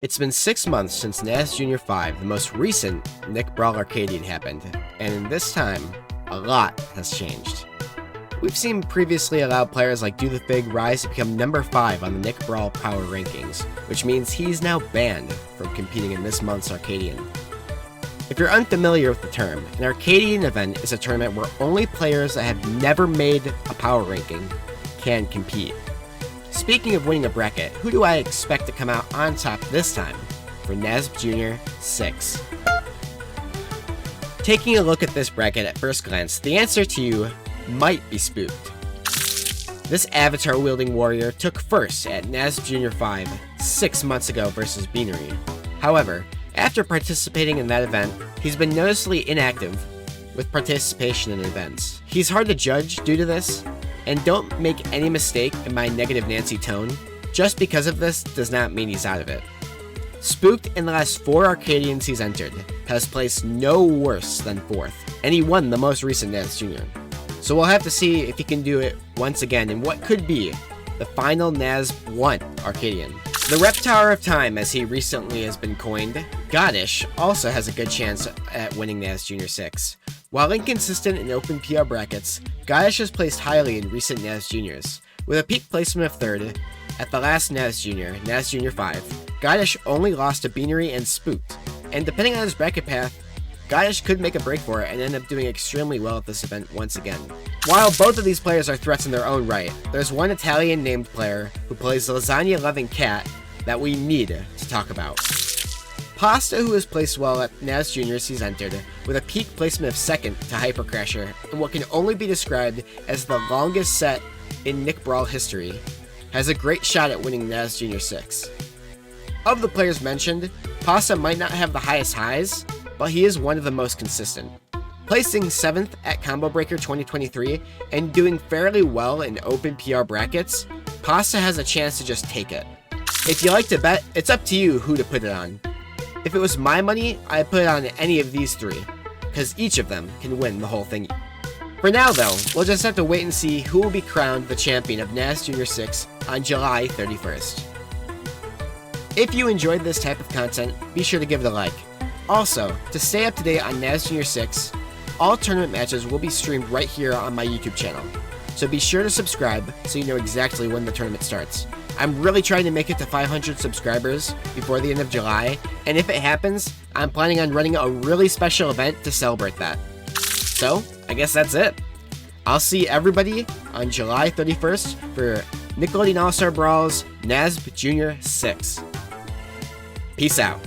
It's been 6 months since NASB JR 5, the most recent Nick Brawl Arcadian, happened, and in this time, a lot has changed. We've seen previously allowed players like Do the Fig rise to become number 5 on the Nick Brawl Power Rankings, which means he's now banned from competing in this month's Arcadian. If you're unfamiliar with the term, an Arcadian event is a tournament where only players that have never made a power ranking can compete. Speaking of winning a bracket, who do I expect to come out on top this time for NASB JR 6? Taking a look at this bracket at first glance, the answer to you might be spooked. This avatar-wielding warrior took first at NASB JR 5 6 months ago versus Beanery. However, after participating in that event, he's been noticeably inactive with participation in events. He's hard to judge due to this, and don't make any mistake in my negative Nancy tone. Just because of this does not mean he's out of it. Spooked in the last 4 Arcadians he's entered has placed no worse than 4th, and he won the most recent NASB JR. So we'll have to see if he can do it once again in what could be the final NASB 1 Arcadian. The Reptar of Time, as he recently has been coined, Goddish also has a good chance at winning NASB JR 6. While inconsistent in open PR brackets, Goddish has placed highly in recent NASB JRs. With a peak placement of 3rd at the last NASB JR, NASB JR 5, Goddish only lost to Beanery and Spooked, and depending on his bracket path, Goddish could make a break for it and end up doing extremely well at this event once again. While both of these players are threats in their own right, there's one Italian named player who plays lasagna-loving cat that we need to talk about. Pasta, who has placed well at NASB JRs he's entered, with a peak placement of 2nd to Hypercrasher in what can only be described as the longest set in Nick Brawl history, has a great shot at winning NASB JR 6. Of the players mentioned, Pasta might not have the highest highs, but he is one of the most consistent. Placing 7th at Combo Breaker 2023 and doing fairly well in open PR brackets, Pasta has a chance to just take it. If you like to bet, it's up to you who to put it on. If it was my money, I'd put it on any of these 3, because each of them can win the whole thing. For now though, we'll just have to wait and see who will be crowned the champion of NASB JR 6 on July 31st. If you enjoyed this type of content, be sure to give it a like. Also, to stay up to date on NASB JR 6, all tournament matches will be streamed right here on my YouTube channel, so be sure to subscribe so you know exactly when the tournament starts. I'm really trying to make it to 500 subscribers before the end of July, and if it happens, I'm planning on running a really special event to celebrate that. So, I guess that's it. I'll see everybody on July 31st for Nickelodeon All-Star Brawl's NASB JR 6. Peace out.